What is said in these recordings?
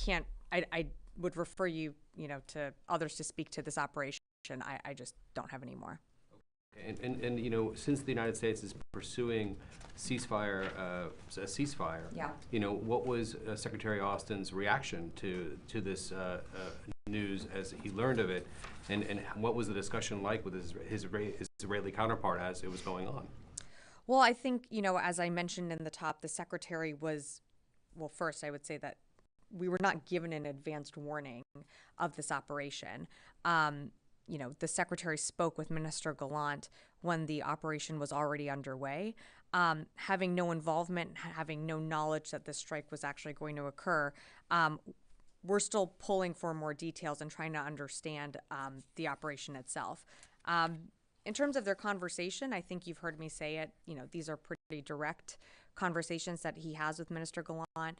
can't, I would refer you, to others to speak to this operation. I just don't have any more. And since the United States is pursuing a ceasefire, Yeah. what was Secretary Austin's reaction to this news as he learned of it, and what was the discussion like with his Israeli counterpart as it was going on? Well, I think, as I mentioned in the top, the secretary was, well, first I would say that we were not given an advanced warning of this operation. The secretary spoke with Minister Gallant when the operation was already underway. Having no involvement, having no knowledge that this strike was actually going to occur, we're still pulling for more details and trying to understand the operation itself. In terms of their conversation, I think you've heard me say it, these are pretty direct conversations that he has with Minister Gallant.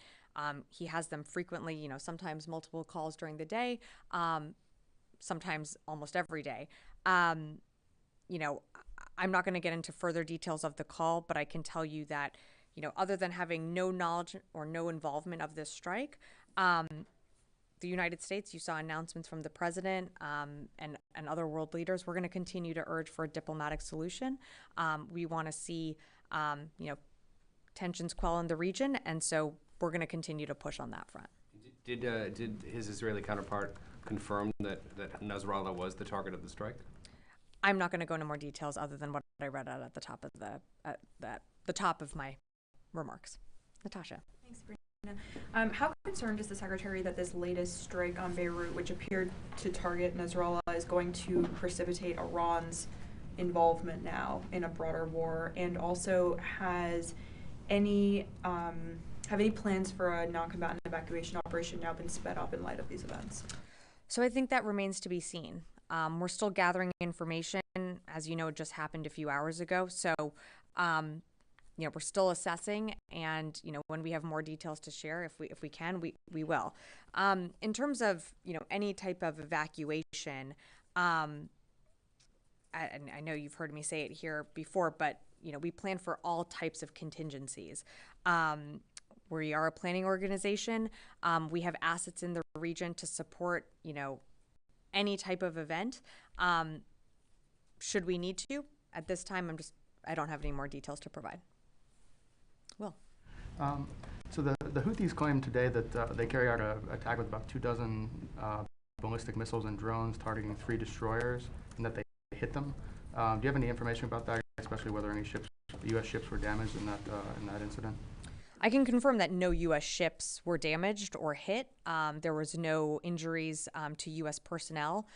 He has them frequently, sometimes multiple calls during the day, sometimes almost every day. I'm not going to get into further details of the call, but I can tell you that, other than having no knowledge or no involvement of this strike, the United States, you saw announcements from the president and other world leaders. We're going to continue to urge for a diplomatic solution. We want to see, tensions quell in the region, and so we're going to continue to push on that front. Did his Israeli counterpart confirm that Nasrallah was the target of the strike? I'm not going to go into more details other than what I read out at the top of the top of my remarks. Natasha. Thanks, Sabrina. How concerned is the secretary that this latest strike on Beirut, which appeared to target Nasrallah, is going to precipitate Iran's involvement now in a broader war? And also, have any plans for a non-combatant evacuation operation now been sped up in light of these events? So I think that remains to be seen. We're still gathering information. As you know, it just happened a few hours ago. So, we're still assessing, and, when we have more details to share, if we can, we will. In terms of, any type of evacuation, and I know you've heard me say it here before, but, we plan for all types of contingencies. We are a planning organization. We have assets in the region to support, any type of event. Should we need to? At this time, I don't have any more details to provide. Will. So the Houthis claimed today that they carried out an attack with about 24 ballistic missiles and drones targeting 3 destroyers, and that they hit them. Do you have any information about that, especially whether any U.S. ships were damaged in that incident? I can confirm that no U.S. ships were damaged or hit. There was no injuries to U.S. personnel.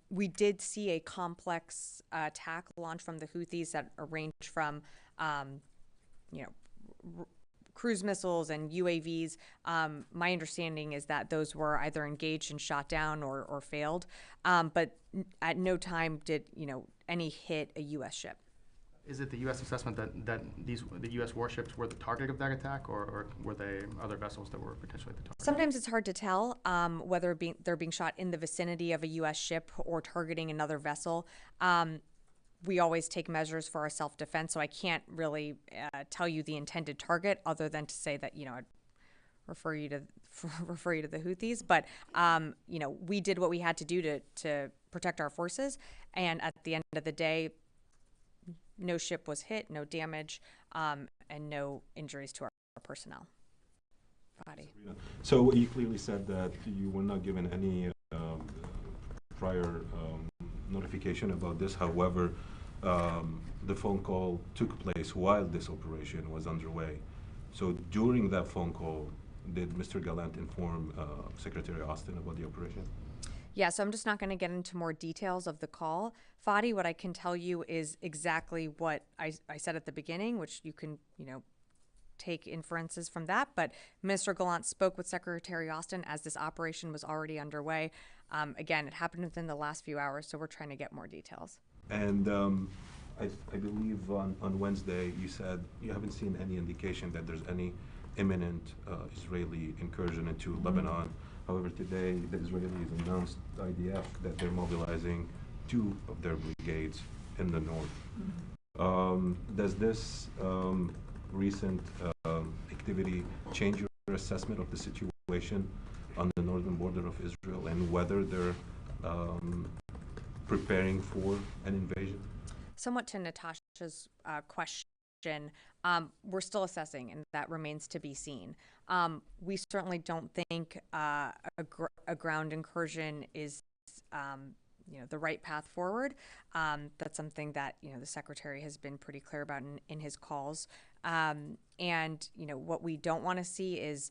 We did see a complex attack launched from the Houthis that ranged from, cruise missiles and UAVs. My understanding is that those were either engaged and shot down or failed. But at no time did, any hit a U.S. ship. Is it the U.S. assessment that the U.S. warships were the target of that attack, or were they other vessels that were potentially the target? Sometimes it's hard to tell whether they're being shot in the vicinity of a U.S. ship or targeting another vessel. We always take measures for our self-defense, so I can't really tell you the intended target other than to say that, I'd refer you to the Houthis. But, we did what we had to do to protect our forces, and at the end of the day, no ship was hit, no damage, and no injuries to our personnel. Body. So you clearly said that you were not given any prior notification about this. However, the phone call took place while this operation was underway. So during that phone call, did Mr. Gallant inform Secretary Austin about the operation? Yeah, so I'm just not going to get into more details of the call. Fadi, what I can tell you is exactly what I said at the beginning, which you can, take inferences from that. But Minister Gallant spoke with Secretary Austin as this operation was already underway. Again, it happened within the last few hours, so we're trying to get more details. And I believe on Wednesday you said you haven't seen any indication that there's any imminent Israeli incursion into Lebanon. However, today the Israelis announced, the IDF, that they're mobilizing 2 of their brigades in the north. Does this recent activity change your assessment of the situation on the northern border of Israel and whether they're preparing for an invasion? Somewhat to Natasha's question, we're still assessing, and that remains to be seen. We certainly don't think a ground incursion is, the right path forward. That's something that the Secretary has been pretty clear about in his calls. And what we don't want to see is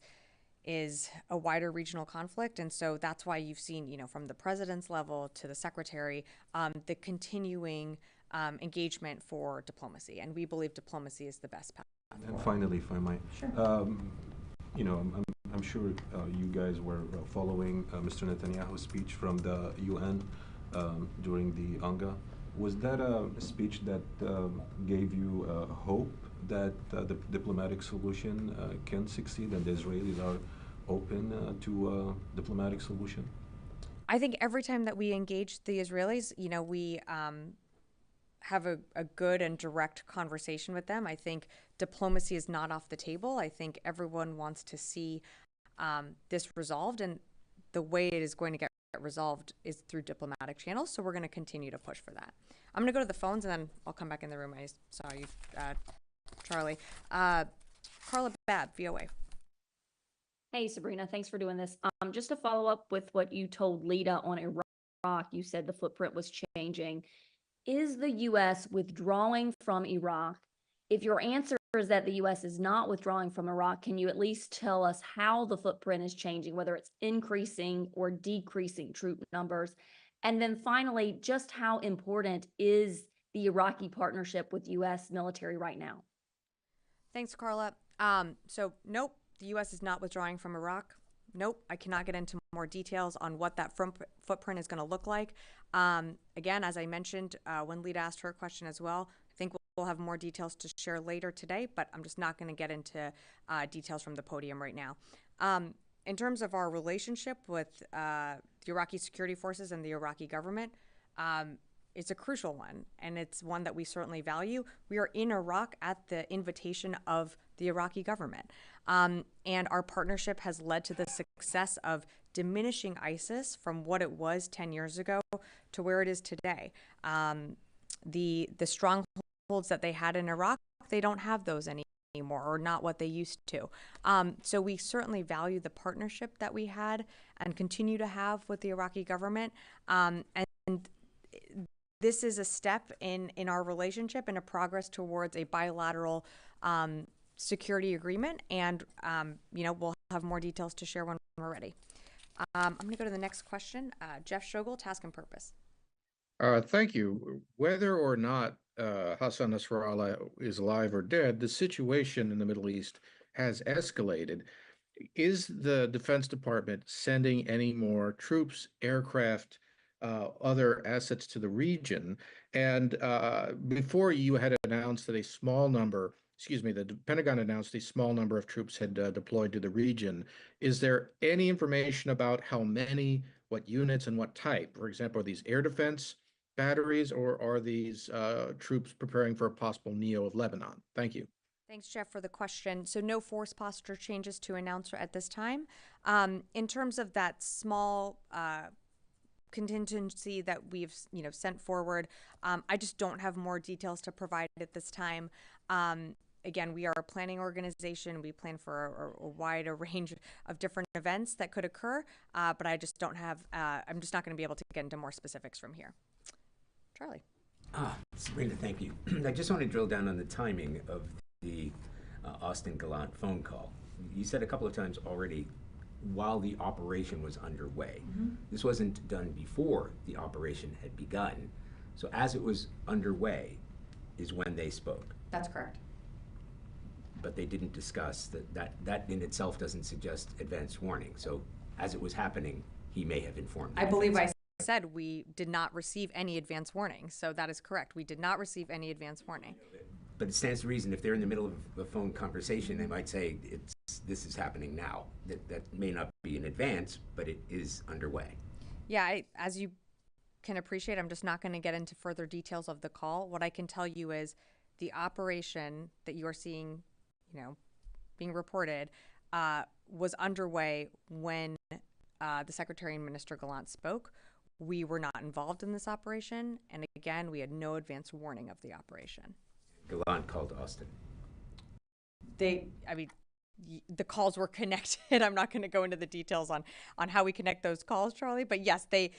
a wider regional conflict, and so that's why you've seen from the president's level to the Secretary the continuing engagement for diplomacy, and we believe diplomacy is the best path forward. And finally, if I might, Sure. I'm sure you guys were following Mr. Netanyahu's speech from the UN during the UNGA. Was that a speech that gave you hope that the diplomatic solution can succeed and the Israelis are open to a diplomatic solution? I think every time that we engage the Israelis, we have a good and direct conversation with them. I think diplomacy is not off the table. I think everyone wants to see this resolved, and the way it is going to get resolved is through diplomatic channels. So we're going to continue to push for that. I'm going to go to the phones, and then I'll come back in the room. I saw you, Charlie. Carla Bab, VOA. Hey, Sabrina, thanks for doing this. Just to follow up with what you told Lita on Iraq, you said the footprint was changing. Is the U.S. withdrawing from Iraq? If your answer is that the U.S. is not withdrawing from Iraq, can you at least tell us how the footprint is changing, whether it's increasing or decreasing troop numbers? And then finally, just how important is the Iraqi partnership with U.S. military right now? Thanks, Carla. So, nope, the U.S. is not withdrawing from Iraq. Nope, I cannot get into more details on what that footprint is going to look like. Again, as I mentioned when Lita asked her question as well, I think we'll have more details to share later today, but I'm just not going to get into details from the podium right now. In terms of our relationship with the Iraqi security forces and the Iraqi government, it's a crucial one, and it's one that we certainly value. We are in Iraq at the invitation of the Iraqi government. And our partnership has led to the success of diminishing ISIS from what it was 10 years ago to where it is today. The strongholds that they had in Iraq, they don't have those anymore, or not what they used to. So we certainly value the partnership that we had and continue to have with the Iraqi government. And this is a step in our relationship and a progress towards a bilateral security agreement, and we'll have more details to share when we're ready. I'm going to go to the next question. Jeff Shogel, Task and Purpose. Thank you. Whether or not Hassan Nasrallah is alive or dead, the situation in the Middle East has escalated. Is the Defense Department sending any more troops, aircraft, other assets to the region? And before you had announced that the Pentagon announced a small number of troops had deployed to the region. Is there any information about how many, what units, and what type? For example, are these air defense batteries, or are these troops preparing for a possible NEO of Lebanon? Thank you. Thanks, Jeff, for the question. So no force posture changes to announce at this time. In terms of that small contingency that we've sent forward, I just don't have more details to provide at this time. Again, we are a planning organization. We plan for a wide range of different events that could occur, but I just don't have, I'm just not going to be able to get into more specifics from here. Charlie. Sabrina, thank you. I just want to drill down on the timing of the Austin Gallant phone call. You said a couple of times already, while the operation was underway. Mm-hmm. This wasn't done before the operation had begun. So as it was underway is when they spoke. That's correct. But they didn't discuss that in itself doesn't suggest advance warning. So as it was happening, he may have informed them. I believe I said we did not receive any advance warning. So that is correct. We did not receive any advance warning. But it stands to reason if they're in the middle of a phone conversation, they might say this is happening now. That may not be in advance, but it is underway. Yeah, as you can appreciate, I'm just not going to get into further details of the call. What I can tell you is the operation that you are seeing, being reported, was underway when the Secretary and Minister Gallant spoke, we were not involved in this operation. And again, we had no advance warning of the operation. Gallant called Austin. The calls were connected. I'm not going to go into the details on how we connect those calls, Charlie. But yes, they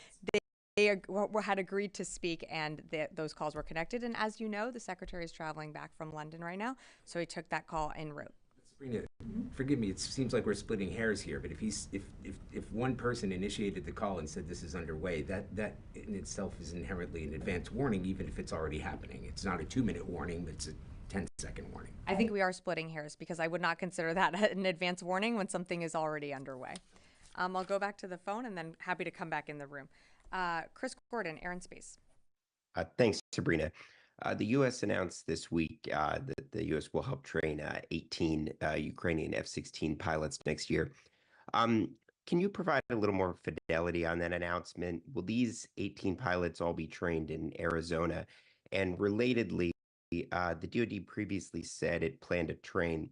had agreed to speak, and those calls were connected. And as you know, the Secretary is traveling back from London right now, so he took that call en route. Sabrina, forgive me, it seems like we're splitting hairs here, but if one person initiated the call and said this is underway, that in itself is inherently an advance warning, even if it's already happening. It's not a 2-minute warning, but it's a 10-second warning. I think we are splitting hairs because I would not consider that an advance warning when something is already underway. I'll go back to the phone and then happy to come back in the room. Chris Gordon, Air and Space. Thanks, Sabrina. The U.S. announced this week that the U.S. will help train 18 Ukrainian F-16 pilots next year. Can you provide a little more fidelity on that announcement? Will these 18 pilots all be trained in Arizona? And relatedly, the DoD previously said it planned to train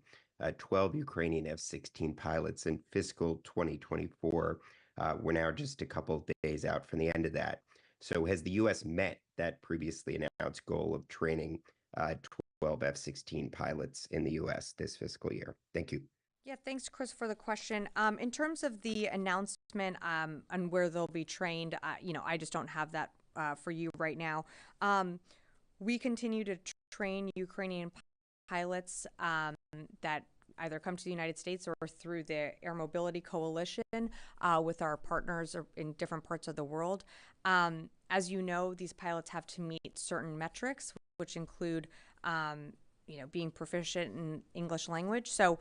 12 Ukrainian F-16 pilots in fiscal 2024. We're now just a couple of days out from the end of that. So has the U.S. met that previously announced goal of training 12 F-16 pilots in the U.S. this fiscal year? Thank you. Yeah, thanks, Chris, for the question. In terms of the announcement on where they'll be trained, I just don't have that for you right now. We continue to train Ukrainian pilots that either come to the United States or through the Air Mobility Coalition with our partners in different parts of the world. As you know, these pilots have to meet certain metrics, which include, being proficient in English language. So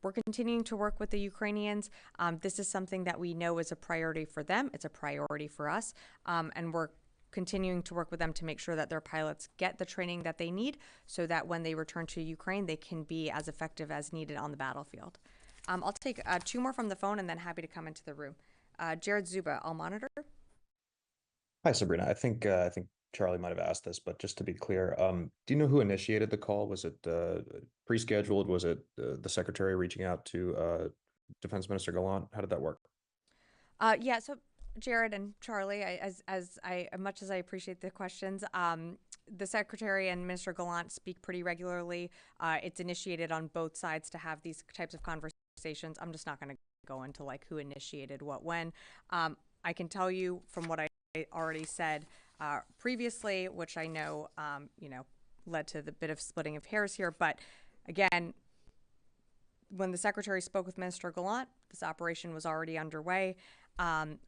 we're continuing to work with the Ukrainians. This is something that we know is a priority for them. It's a priority for us. And we're continuing to work with them to make sure that their pilots get the training that they need so that when they return to Ukraine, they can be as effective as needed on the battlefield. I'll take 2 more from the phone and then happy to come into the room. Jared Zuba, I'll monitor. Hi, Sabrina. I think Charlie might have asked this, but just to be clear, do you know who initiated the call? Was it pre-scheduled? Was it the Secretary reaching out to Defense Minister Gallant? How did that work? Yeah, so Jared and Charlie, as much as I appreciate the questions, the Secretary and Minister Gallant speak pretty regularly. It's initiated on both sides to have these types of conversations. I'm just not going to go into who initiated what when. I can tell you from what I already said previously, which I know led to the bit of splitting of hairs here. But again, when the Secretary spoke with Minister Gallant, this operation was already underway.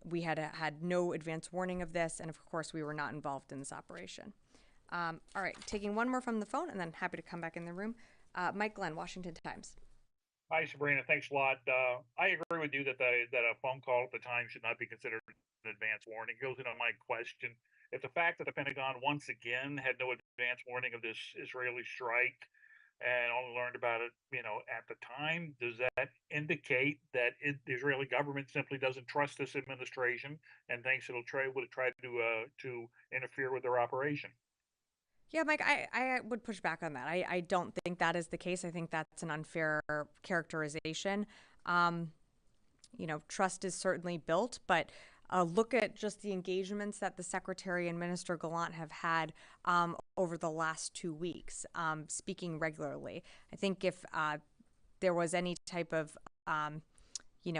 We had no advance warning of this, and of course, we were not involved in this operation. All right, taking one more from the phone, and then happy to come back in the room. Mike Glenn, Washington Times. Hi, Sabrina. Thanks a lot. I agree with you that a phone call at the time should not be considered an advance warning. It goes into my question. If the fact that the Pentagon once again had no advance warning of this Israeli strike and only learned about it, at the time, does that indicate that the Israeli government simply doesn't trust this would thinks it'll try to interfere with their operation? Yeah, Mike, I would push back on that. I don't think that is the case. I think that's an unfair characterization. Trust is certainly built, but look at just the engagements that the Secretary and Minister Gallant have had over the last 2 weeks, speaking regularly. I think if there was any type of,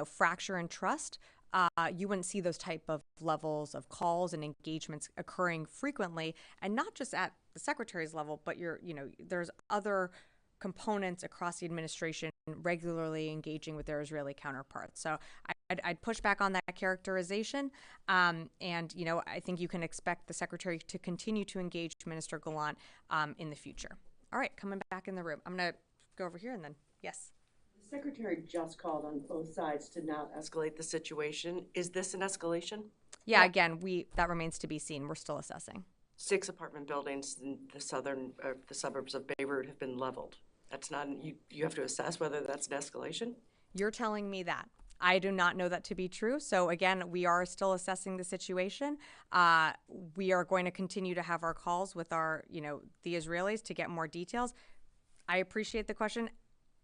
fracture in trust, you wouldn't see those type of levels of calls and engagements occurring frequently, and not just at the Secretary's level, but there's other components across the administration regularly engaging with their Israeli counterparts. So I'd push back on that characterization. And, I think you can expect the Secretary to continue to engage Minister Gallant in the future. All right, coming back in the room. I'm going to go over here and then, yes. The Secretary just called on both sides to not escalate the situation. Is this an escalation? Yeah, again, that remains to be seen. We're still assessing. 6 apartment buildings in the suburbs of Beirut have been leveled. That's not, you have to assess whether that's an escalation? You're telling me that. I do not know that to be true. So again, we are still assessing the situation. We are going to continue to have our calls with the Israelis to get more details. I appreciate the question.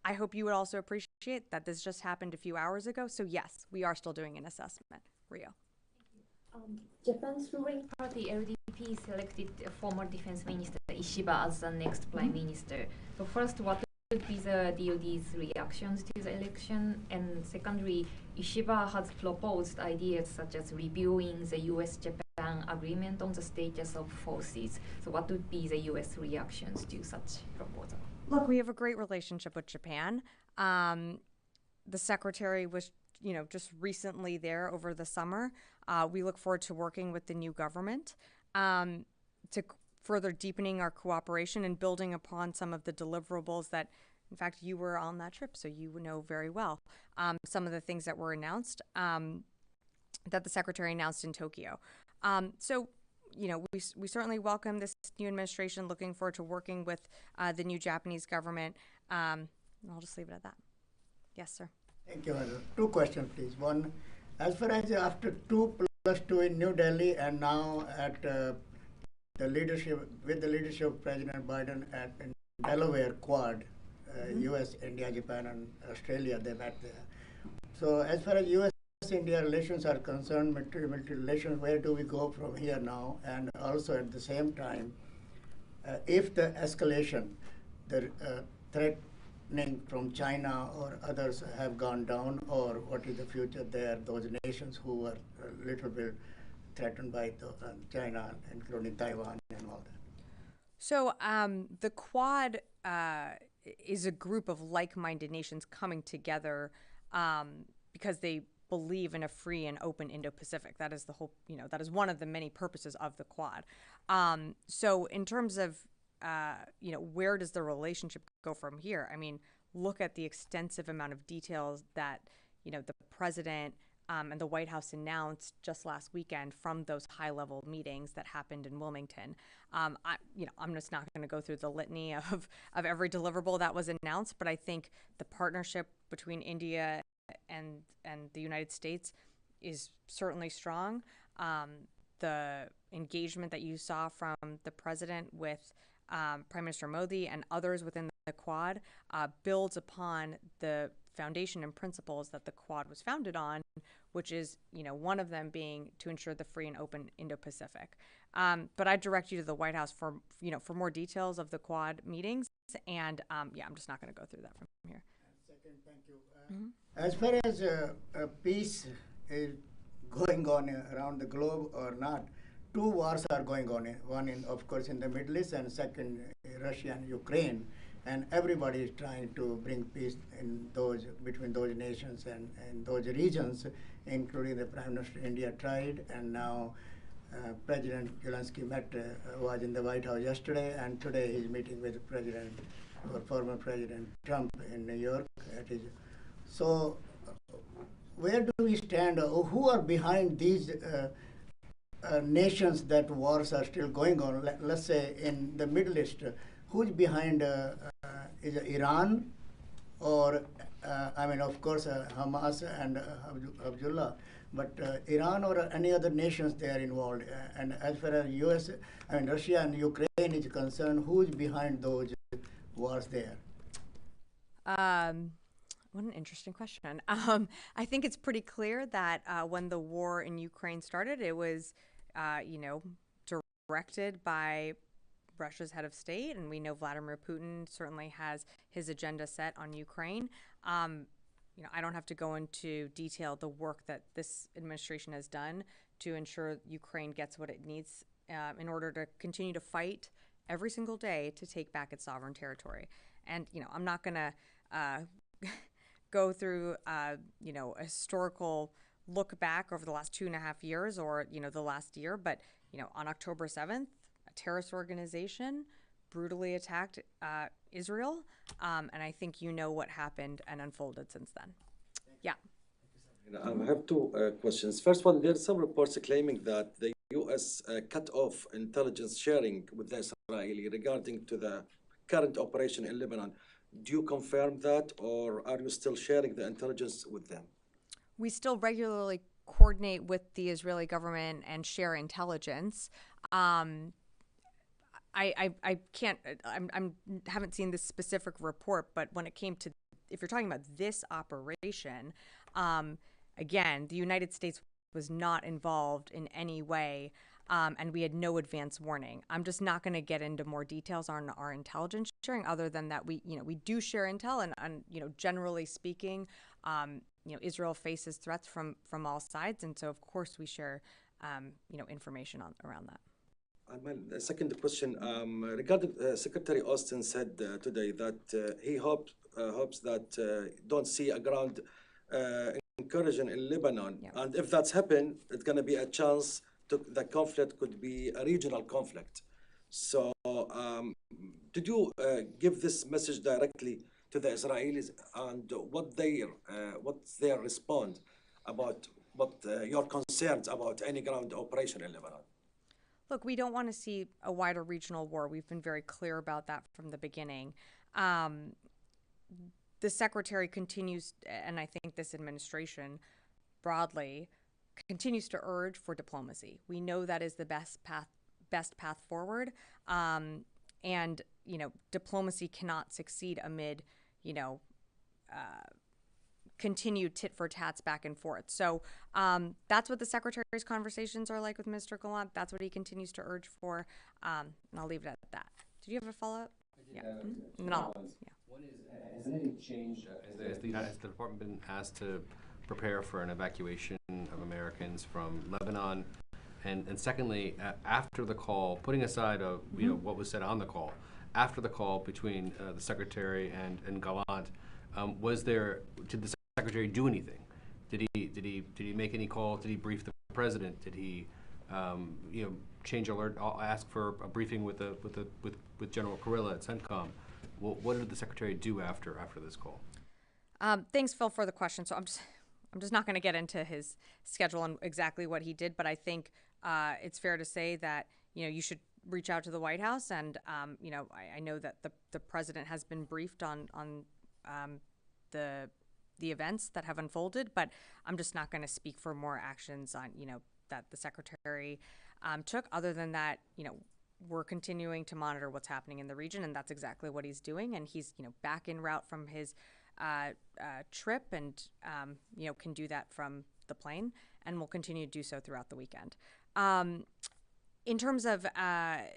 I hope you would also appreciate that this just happened a few hours ago. So yes, we are still doing an assessment. Rio. Japan's ruling party LDP selected former Defense Minister Ishiba as the next Prime Minister. So first, what would be the DoD's reactions to the election? And secondly, Ishiba has proposed ideas such as reviewing the US-Japan agreement on the status of forces. So what would be the US reactions to such proposal? Look, we have a great relationship with Japan. The secretary was, just recently there over the summer. We look forward to working with the new government to further deepening our cooperation and building upon some of the deliverables that, in fact, you were on that trip, so you know very well some of the things that were announced, that the secretary announced in Tokyo. We certainly welcome this new administration, looking forward to working with the new Japanese government. I'll just leave it at that. Yes, sir. Thank you. Two questions, please. One, as far as after 2+2 in New Delhi and now at the leadership of President Biden at Delaware Quad, U.S., India, Japan, and Australia, they met there. So as far as U.S.-India relations are concerned, military relations, where do we go from here now? And also at the same time, if the escalation, the threatening from China or others have gone down, or what is the future there, those nations who are a little bit threatened by China, including Taiwan and all that? So the Quad is a group of like-minded nations coming together because they believe in a free and open Indo-Pacific. That is the whole, that is one of the many purposes of the Quad. So in terms of, where does the relationship go from here? I mean, look at the extensive amount of details that, the president and the White House announced just last weekend from those high-level meetings that happened in Wilmington. I'm just not going to go through the litany of every deliverable that was announced, but I think the partnership between India and the United States is certainly strong. The engagement that you saw from the president with Prime Minister Modi and others within the Quad builds upon the foundation and principles that the Quad was founded on, which is, one of them being to ensure the free and open Indo-Pacific. But I direct you to the White House for more details of the Quad meetings. And I'm just not going to go through that from here. Second, thank you. As far as peace is going on around the globe or not, two wars are going on. One, of course, in the Middle East, and second, Russia and Ukraine. And everybody is trying to bring peace between those nations and those regions, including the Prime Minister of India tried, and now President Zelensky was in the White House yesterday, and today he's meeting with former President Trump in New York. So where do we stand? Who are behind these nations that wars are still going on? Let's say in the Middle East, who's behind? Is it Iran, or of course, Hamas and Hezbollah, but Iran or any other nations they are involved? And as far as Russia and Ukraine is concerned, who's behind those wars there? What an interesting question. I think it's pretty clear that when the war in Ukraine started, it was, directed by Russia's head of state, and we know Vladimir Putin certainly has his agenda set on Ukraine. I don't have to go into detail the work that this administration has done to ensure Ukraine gets what it needs in order to continue to fight every single day to take back its sovereign territory. And, I'm not going to go through, a historical look back over the last 2.5 years or, the last year, but, on October 7th, a terrorist organization brutally attacked Israel, and I think what happened and unfolded since then. Yeah. I have two questions. First one, there are some reports claiming that the U.S. cut off intelligence sharing with the Israeli regarding to the current operation in Lebanon. Do you confirm that, or are you still sharing the intelligence with them? We still regularly coordinate with the Israeli government and share intelligence. I haven't seen this specific report, but when it came to if you're talking about this operation, again, the United States was not involved in any way, and we had no advance warning. I'm just not going to get into more details on our intelligence sharing, other than that we do share intel, and generally speaking, Israel faces threats from all sides, and so of course we share information around that. And the second question, regarding Secretary Austin said today that he hopes that don't see a ground incursion in Lebanon, and if that's happened, it's going to be a chance the conflict could be a regional conflict. So, did you give this message directly to the Israelis, and what's their response about what your concerns about any ground operation in Lebanon? Look, we don't want to see a wider regional war. We've been very clear about that from the beginning. The Secretary continues, and I think this administration broadly continues to urge for diplomacy. We know that is the best path forward. And diplomacy cannot succeed amid, continued tit for tats back and forth. So that's what the Secretary's conversations are like with Mr. Gallant. That's what he continues to urge for. And I'll leave it at that. Did you have a follow-up? Yeah. One is, has anything changed? Has the department been asked to prepare for an evacuation of Americans from Lebanon? And secondly, after the call, putting aside what was said on the call, after the call between the Secretary and Gallant, did the Secretary do anything? Did he make any calls? Did he brief the President? Did he change alert? Ask for a briefing with General Kurilla at CENTCOM? What did the Secretary do after this call? Thanks, Phil, for the question. So I'm just not going to get into his schedule and exactly what he did, but I think it's fair to say that you should reach out to the White House, and I know that the President has been briefed on the events that have unfolded, but I'm just not going to speak for more actions on that the Secretary took. Other than that, we're continuing to monitor what's happening in the region, and that's exactly what he's doing. And he's back en route from his trip, and can do that from the plane, and will continue to do so throughout the weekend. In terms of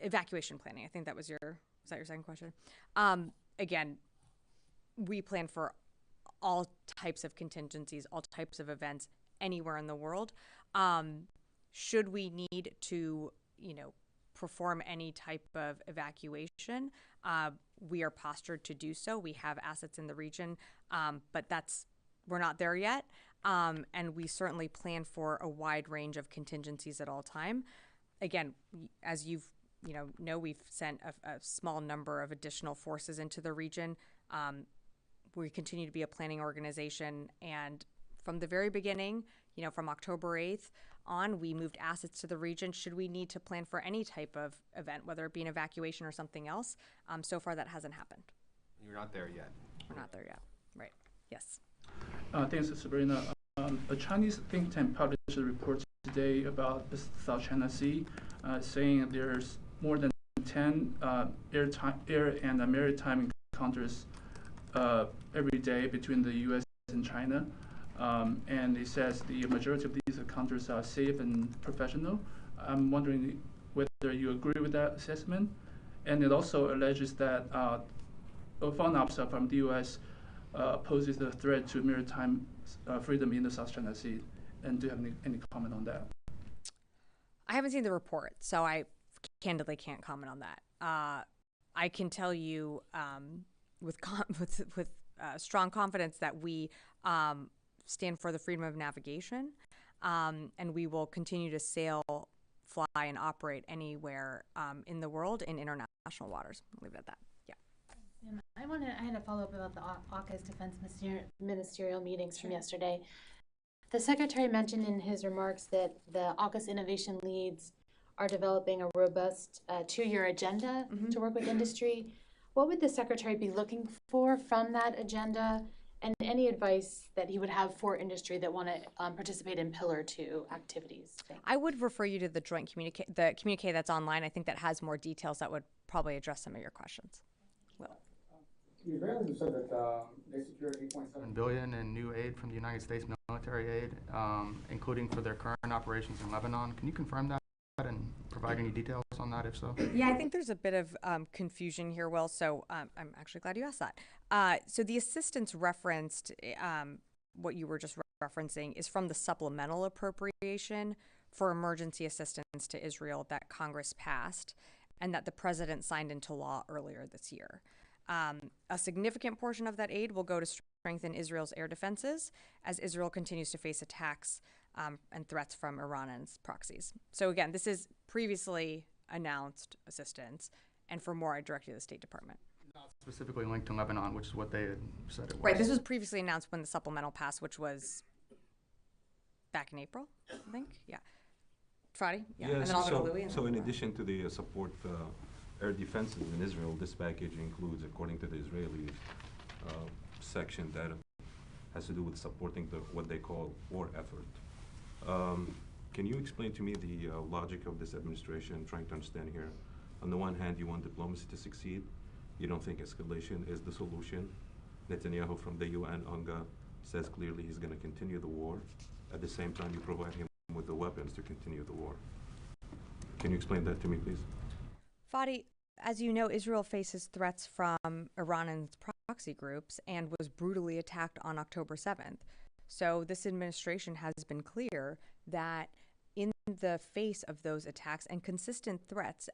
evacuation planning, I think was that your second question? Again, we plan for all types of contingencies, all types of events anywhere in the world. Should we need to, perform any type of evacuation, we are postured to do so. We have assets in the region, but we're not there yet. And we certainly plan for a wide range of contingencies at all time. Again, as we've sent a small number of additional forces into the region. We continue to be a planning organization, and from the very beginning, from October 8th on, we moved assets to the region should we need to plan for any type of event, whether it be an evacuation or something else. So far, that hasn't happened. You're not there yet. We're not there yet. Right. Yes. Thanks, Sabrina. A Chinese think tank published a report today about the South China Sea, saying there's more than 10 air and maritime encounters every day between the U.S. and China. And it says the majority of these encounters are safe and professional. I'm wondering whether you agree with that assessment. And it also alleges that a foreign officer from the U.S. poses a threat to maritime freedom in the South China Sea. And do you have any comment on that? I haven't seen the report, so I candidly can't comment on that. I can tell you with strong confidence that we stand for the freedom of navigation, and we will continue to sail, fly, and operate anywhere in the world in international waters. I'll leave it at that. Yeah. I had a follow-up about the AUKUS defense ministerial meetings from yesterday. The Secretary mentioned in his remarks that the AUKUS innovation leads are developing a robust 2-year agenda to work with industry. What would the Secretary be looking for from that agenda, and any advice that he would have for industry that want to participate in Pillar 2 activities? Thanks. I would refer you to the joint communique that's online. I think that has more details that would probably address some of your questions. Will. The Israelis have said that they secured $8.7 billion in new aid from the United States military aid, including for their current operations in Lebanon. Can you confirm that and provide any details on that, if so? Yeah, I think there's a bit of confusion here, Will. So I'm actually glad you asked that. So the assistance referenced, what you were just referencing, is from the supplemental appropriation for emergency assistance to Israel that Congress passed and that the president signed into law earlier this year. A significant portion of that aid will go to strengthen Israel's air defenses as Israel continues to face attacks and threats from Iran and its proxies. So again, this is previously announced assistance, and for more, I direct you to the State Department. Not specifically linked to Lebanon, which is what they had said it was. Right, this was previously announced when the supplemental passed, which was back in April, I think. Yeah. Friday? Yeah. Yes, and then I'll go to Louis. so in addition to the support air defenses in Israel, this package includes, according to the Israelis, section that has to do with supporting what they call war effort. Can you explain to me the logic of this administration, trying to understand here? On the one hand, you want diplomacy to succeed. You don't think escalation is the solution. Netanyahu from the UN, UNGA, says clearly he's going to continue the war. At the same time, you provide him with the weapons to continue the war. Can you explain that to me, please? Fadi, as you know, Israel faces threats from Iran and its proxy groups and was brutally attacked on October 7th. So this administration has been clear that in the face of those attacks and consistent threats,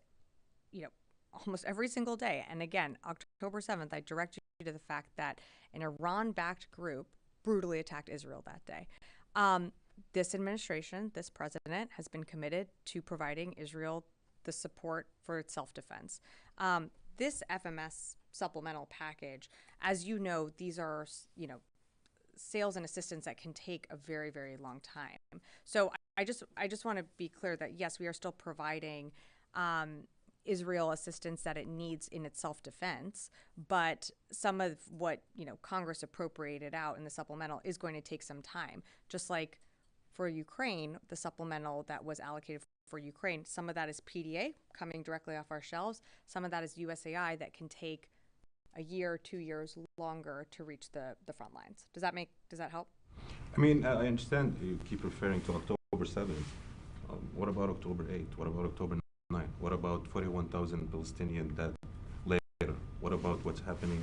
almost every single day, and again, October 7th, I direct you to the fact that an Iran-backed group brutally attacked Israel that day. This administration, this president, has been committed to providing Israel the support for its self-defense. This FMS supplemental package, as you know, these are, sales and assistance that can take a very, very long time. So I just want to be clear that yes, we are still providing Israel assistance that it needs in its self-defense, but some of what Congress appropriated out in the supplemental is going to take some time. Just like for Ukraine, the supplemental that was allocated for Ukraine, some of that is PDA coming directly off our shelves. Some of that is USAI that can take a year, 2 years longer to reach the front lines. Does that help? I mean, I understand you keep referring to October 7th. What about October 8th? What about October 9th? What about 41,000 Palestinians dead later? What about what's happening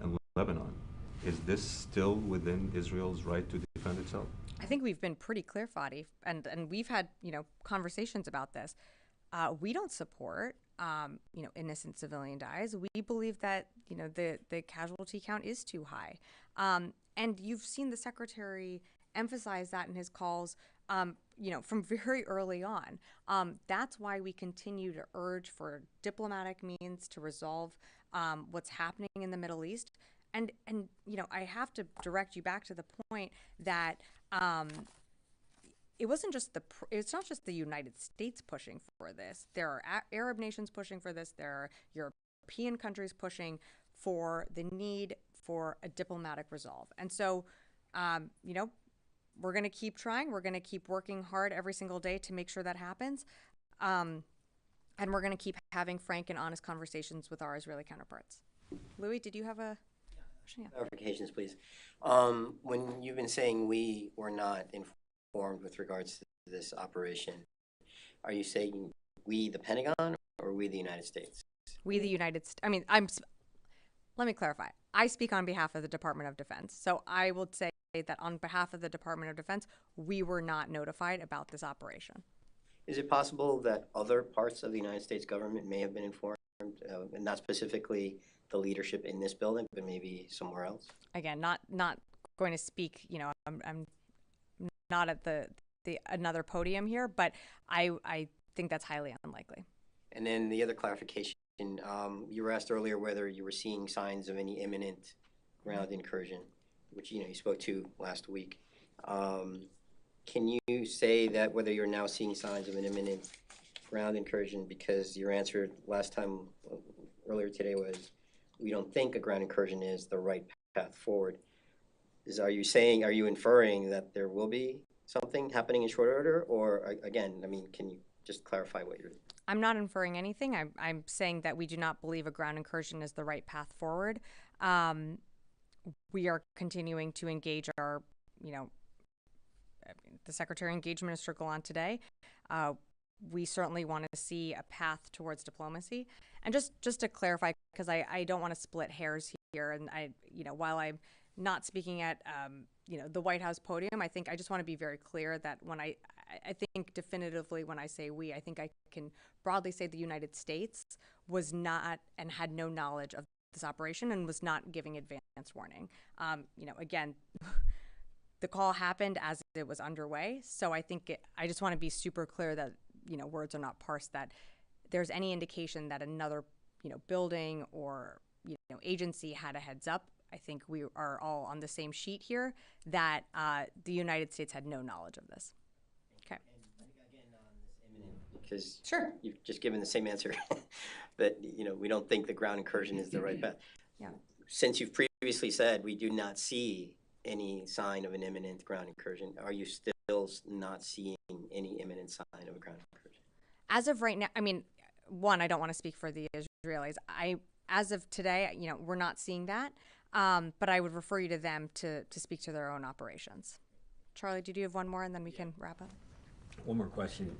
in Lebanon? Is this still within Israel's right to defend itself? I think we've been pretty clear, Fadi, and we've had conversations about this. We don't support innocent civilian dies. We believe that the casualty count is too high, and you've seen the secretary emphasize that in his calls, from very early on. That's why we continue to urge for diplomatic means to resolve what's happening in the Middle East. And I have to direct you back to the point that it's not just the United States pushing for this. There are Arab nations pushing for this. There are European countries pushing for the need for a diplomatic resolve. And so, we're going to keep trying. We're going to keep working hard every single day to make sure that happens. And we're going to keep having frank and honest conversations with our Israeli counterparts. Louis, did you have a... Yeah. Clarifications, please. When you've been saying we were not informed with regards to this operation, are you saying we, the Pentagon, or we, the United States? We, the United States. I mean, let me clarify. I speak on behalf of the Department of Defense. So I will say that on behalf of the Department of Defense, we were not notified about this operation. Is it possible that other parts of the United States government may have been informed, and not specifically the leadership in this building, but maybe somewhere else? Again, not going to speak. I'm not at the another podium here, but I think that's highly unlikely. And then the other clarification, you were asked earlier whether you were seeing signs of any imminent ground incursion, which you spoke to last week. Can you say that whether you're now seeing signs of an imminent ground incursion? Because your answer last time, earlier today, was we don't think a ground incursion is the right path forward. Are you inferring that there will be something happening in short order? Or again, can you just clarify what you're... I'm not inferring anything. I'm saying that we do not believe a ground incursion is the right path forward. We are continuing to engage our, the Secretary engaged Minister Gallant today. We certainly want to see a path towards diplomacy. And just to clarify, because I don't want to split hairs here, and while I'm not speaking at, the White House podium, I just want to be very clear that when I think definitively when I say we, I think I can broadly say the United States was not and had no knowledge of this operation and was not giving advance warning. Again, the call happened as it was underway. So I think I just want to be super clear that, words are not parsed, that there's any indication that another, building or, agency had a heads up. I think we are all on the same sheet here that the United States had no knowledge of this. Okay. And again, on this imminent, because sure, you've just given the same answer that, we don't think the ground incursion is the right path. Yeah. Since you've previously said we do not see any sign of an imminent ground incursion, are you still not seeing any imminent sign of a ground incursion? As of right now, one, I don't want to speak for the Israelis. As of today, we're not seeing that. But I would refer you to them to speak to their own operations. Charlie, did you have one more, and then we can wrap up? One more question.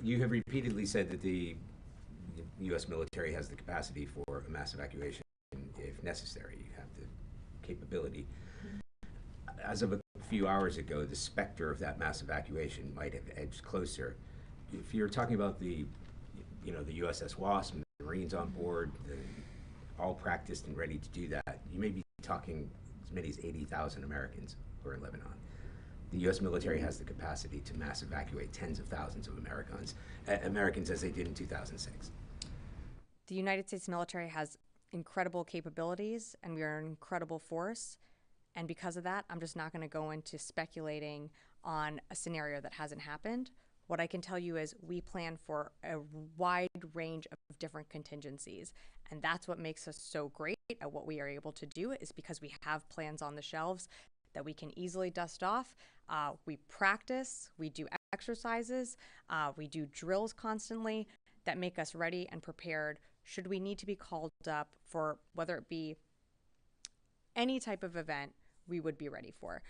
You have repeatedly said that the U.S. military has the capacity for a mass evacuation if necessary. You have the capability. As of a few hours ago, the specter of that mass evacuation might have edged closer. If you're talking about the USS Wasp, and the Marines on board, all practiced and ready to do that, you may be talking as many as 80,000 Americans who are in Lebanon. The U.S. military has the capacity to mass evacuate tens of thousands of Americans as they did in 2006. The United States military has incredible capabilities, and we are an incredible force. And because of that, I'm just not going to go into speculating on a scenario that hasn't happened. What I can tell you is we plan for a wide range of different contingencies. And that's what makes us so great at what we are able to do, is because we have plans on the shelves that we can easily dust off. We practice, we do exercises, we do drills constantly that make us ready and prepared should we need to be called up for whether it be any type of event we would be ready for.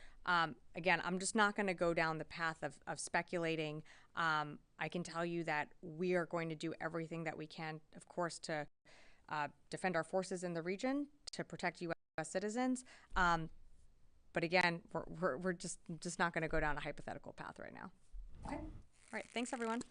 Again, I'm just not going to go down the path of speculating. I can tell you that we are going to do everything that we can, of course, to defend our forces in the region, to protect U.S. citizens. But again, we're just not going to go down a hypothetical path right now. Okay. All right. Thanks, everyone.